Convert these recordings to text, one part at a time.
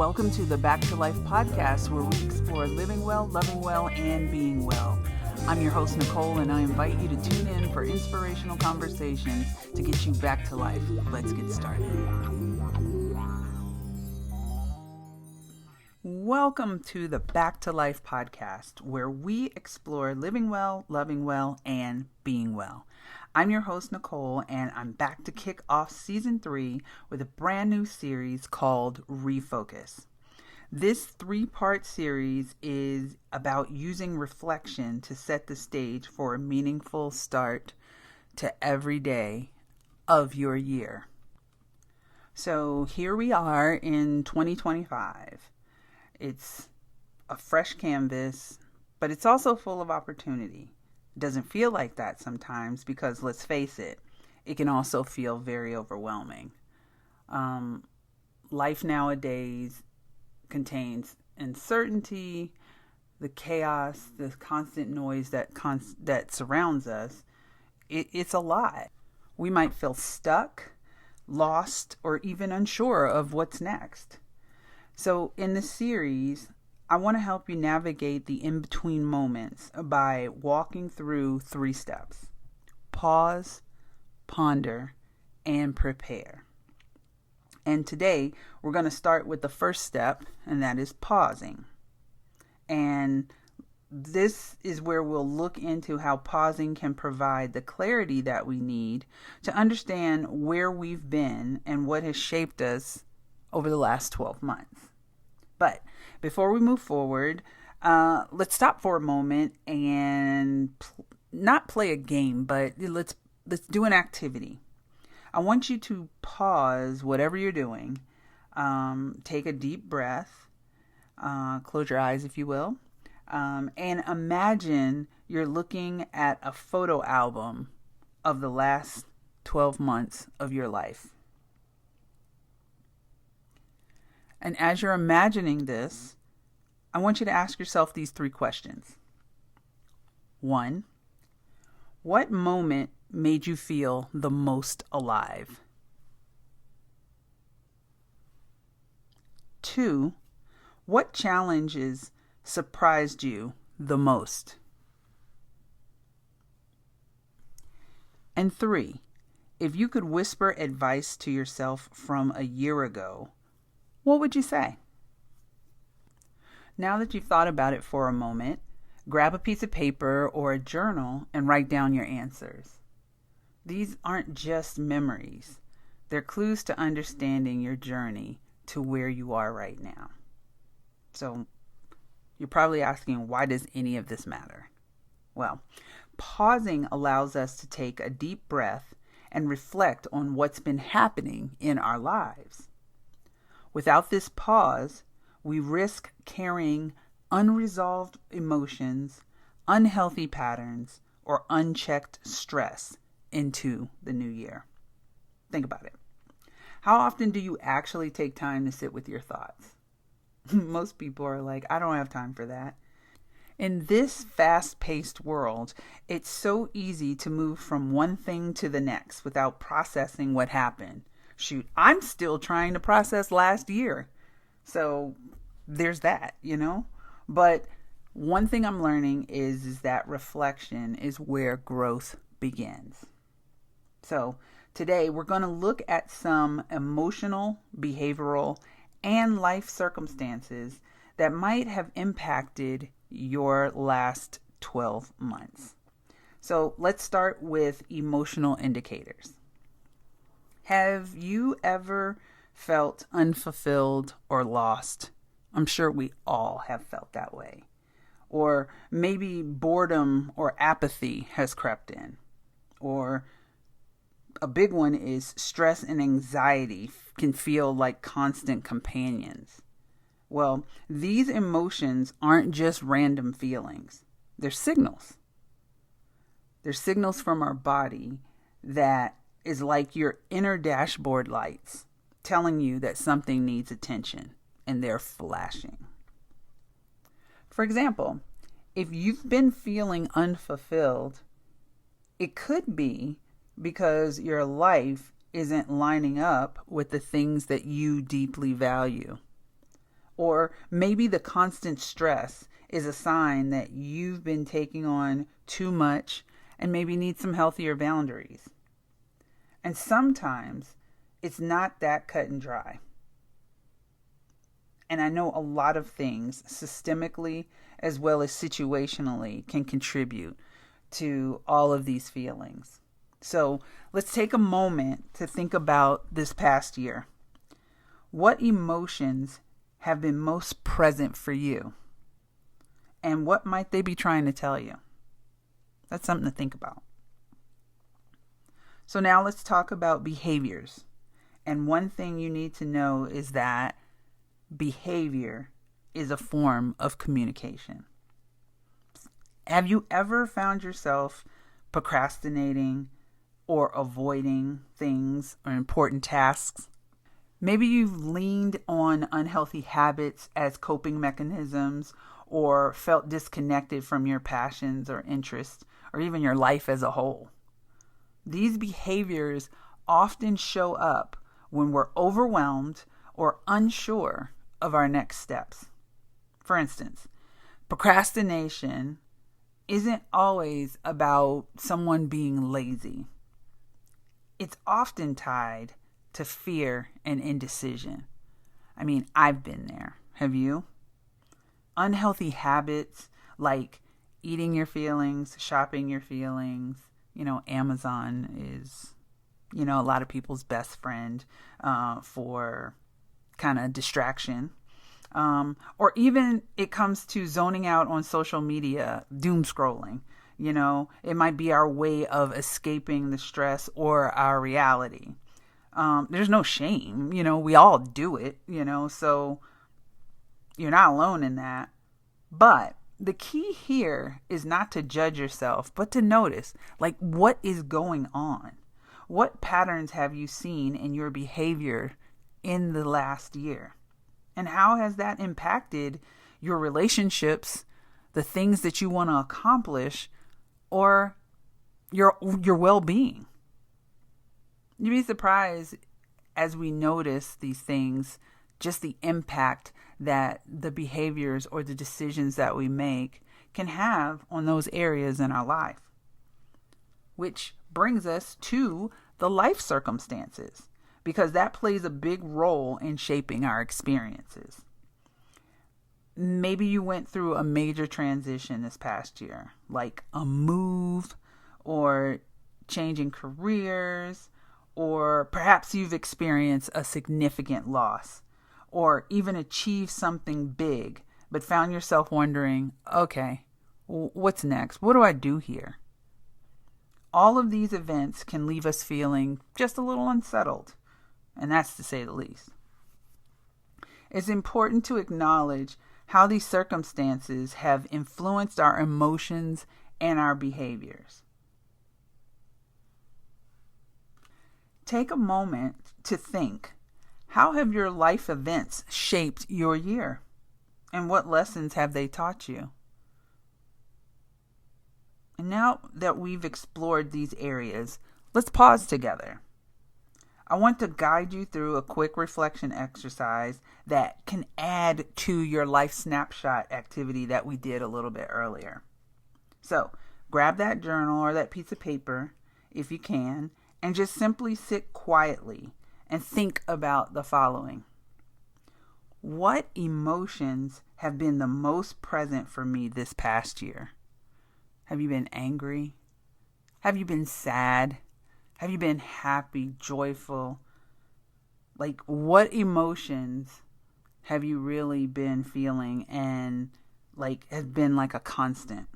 Welcome to the Back to Life podcast, where we explore living well, loving well, and being well. I'm your host, Nicole, and I invite you to tune in for inspirational conversations to get you back to life. Let's get started. Welcome to the Back to Life podcast, where we explore living well, loving well, and being well. I'm your host, Nicole, and I'm back to kick off season 3 with a brand new series called REFOCUS. This 3-part series is about using reflection to set the stage for a meaningful start to every day of your year. So here we are in 2025. It's a fresh canvas, but it's also full of opportunity. It doesn't feel like that sometimes because, let's face it, it can also feel very overwhelming. Life nowadays contains uncertainty, the chaos, the constant noise that surrounds us. It's a lot. We might feel stuck, lost, or even unsure of what's next. So in this series, I want to help you navigate the in-between moments by walking through 3 steps: pause, ponder, and prepare. And today, we're going to start with the first step, and that is pausing. And this is where we'll look into how pausing can provide the clarity that we need to understand where we've been and what has shaped us over the last 12 months. But before we move forward, let's stop for a moment and not play a game, but let's do an activity. I want you to pause whatever you're doing. Take a deep breath. Close your eyes, if you will. And imagine you're looking at a photo album of the last 12 months of your life. And as you're imagining this, I want you to ask yourself these 3 questions. 1, what moment made you feel the most alive? 2, what challenges surprised you the most? And 3, if you could whisper advice to yourself from a year ago, what would you say? Now that you've thought about it for a moment, grab a piece of paper or a journal and write down your answers. These aren't just memories. They're clues to understanding your journey to where you are right now. So you're probably asking, why does any of this matter? Well, pausing allows us to take a deep breath and reflect on what's been happening in our lives. Without this pause, we risk carrying unresolved emotions, unhealthy patterns, or unchecked stress into the new year. Think about it. How often do you actually take time to sit with your thoughts? Most people are like, I don't have time for that. In this fast-paced world, it's so easy to move from one thing to the next without processing what happened. Shoot, I'm still trying to process last year. So there's that, But one thing I'm learning is that reflection is where growth begins. So today we're going to look at some emotional, behavioral, and life circumstances that might have impacted your last 12 months. So let's start with emotional indicators. Have you ever felt unfulfilled or lost? I'm sure we all have felt that way. Or maybe boredom or apathy has crept in. Or a big one is stress and anxiety can feel like constant companions. Well, these emotions aren't just random feelings. They're signals. They're signals from our body that is like your inner dashboard lights telling you that something needs attention, and they're flashing. For example, if you've been feeling unfulfilled, it could be because your life isn't lining up with the things that you deeply value. Or maybe the constant stress is a sign that you've been taking on too much and maybe need some healthier boundaries. And sometimes it's not that cut and dry. And I know a lot of things systemically as well as situationally can contribute to all of these feelings. So let's take a moment to think about this past year. What emotions have been most present for you? And what might they be trying to tell you? That's something to think about. So now let's talk about behaviors. And one thing you need to know is that behavior is a form of communication. Have you ever found yourself procrastinating or avoiding things or important tasks? Maybe you've leaned on unhealthy habits as coping mechanisms or felt disconnected from your passions or interests or even your life as a whole. These behaviors often show up when we're overwhelmed or unsure of our next steps. For instance, procrastination isn't always about someone being lazy. It's often tied to fear and indecision. I mean, I've been there. Have you? Unhealthy habits like eating your feelings, shopping your feelings. Amazon is, a lot of people's best friend for kind of distraction. Or even it comes to zoning out on social media, doom scrolling. It might be our way of escaping the stress or our reality. There's no shame, we all do it, so you're not alone in that. But the key here is not to judge yourself, but to notice, what is going on? What patterns have you seen in your behavior in the last year? And how has that impacted your relationships, the things that you want to accomplish, or your well-being? You'd be surprised as we notice these things, just the impact that the behaviors or the decisions that we make can have on those areas in our life. Which brings us to the life circumstances, because that plays a big role in shaping our experiences. Maybe you went through a major transition this past year, like a move or changing careers, or perhaps you've experienced a significant loss or even achieved something big, but found yourself wondering, okay, what's next? What do I do here? All of these events can leave us feeling just a little unsettled, and that's to say the least. It's important to acknowledge how these circumstances have influenced our emotions and our behaviors. Take a moment to think, how have your life events shaped your year? And what lessons have they taught you? And now that we've explored these areas, let's pause together. I want to guide you through a quick reflection exercise that can add to your life snapshot activity that we did a little bit earlier. So grab that journal or that piece of paper if you can, and just simply sit quietly and think about the following. What emotions have been the most present for me this past year? Have you been angry? Have you been sad? Have you been happy, joyful? What emotions have you really been feeling and has been a constant?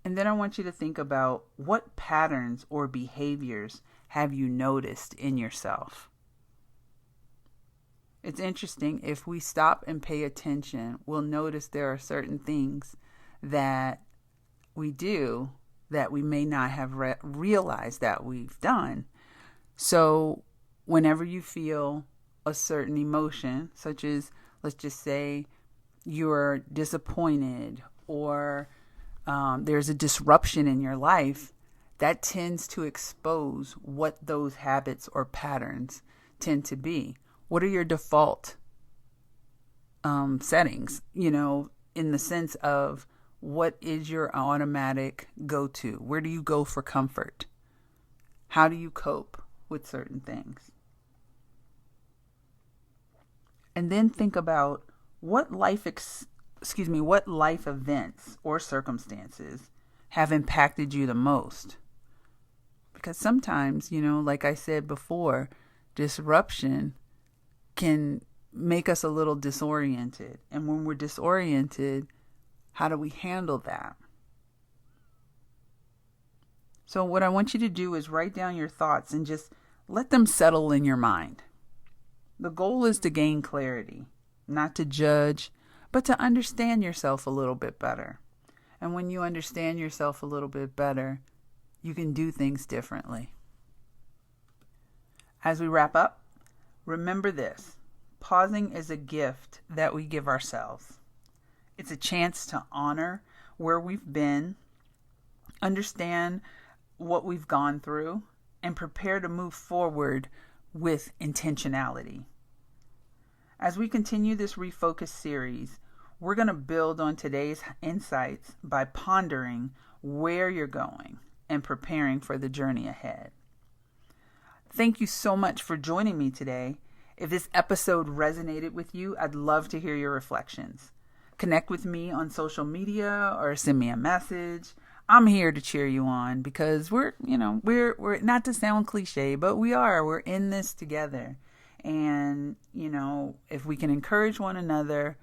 And then I want you to think about what patterns or behaviors have you noticed in yourself? It's interesting, if we stop and pay attention, we'll notice there are certain things that we do that we may not have realized that we've done. So whenever you feel a certain emotion, such as, let's just say, you're disappointed or there's a disruption in your life, that tends to expose what those habits or patterns tend to be? What are your default settings, in the sense of what is your automatic go-to? Where do you go for comfort? How do you cope with certain things? And then think about what life events or circumstances have impacted you the most. Because sometimes, like I said before, disruption can make us a little disoriented. And when we're disoriented, how do we handle that? So what I want you to do is write down your thoughts and just let them settle in your mind. The goal is to gain clarity, not to judge, but to understand yourself a little bit better. And when you understand yourself a little bit better, you can do things differently. As we wrap up, remember this. Pausing is a gift that we give ourselves. It's a chance to honor where we've been, understand what we've gone through, and prepare to move forward with intentionality. As we continue this Refocus series, we're going to build on today's insights by pondering where you're going and preparing for the journey ahead. Thank you so much for joining me today. If this episode resonated with you, I'd love to hear your reflections. Connect with me on social media or send me a message. I'm here to cheer you on because we're not to sound cliche, but we're in this together. And, if we can encourage one another,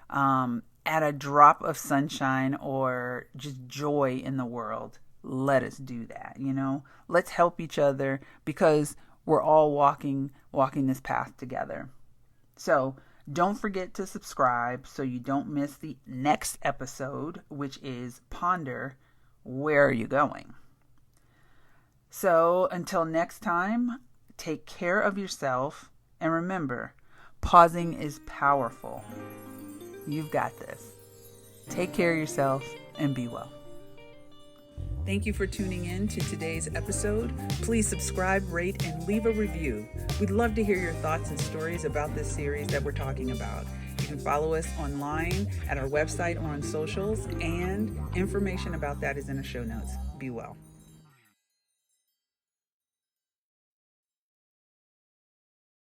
at a drop of sunshine or just joy in the world, let us do that. Let's help each other because we're all walking this path together. So don't forget to subscribe so you don't miss the next episode, which is Ponder, Where Are You Going? So until next time, take care of yourself and remember, pausing is powerful. You've got this. Take care of yourself and be well. Thank you for tuning in to today's episode. Please subscribe, rate, and leave a review. We'd love to hear your thoughts and stories about this series that we're talking about. You can follow us online at our website or on socials, and information about that is in the show notes. Be well.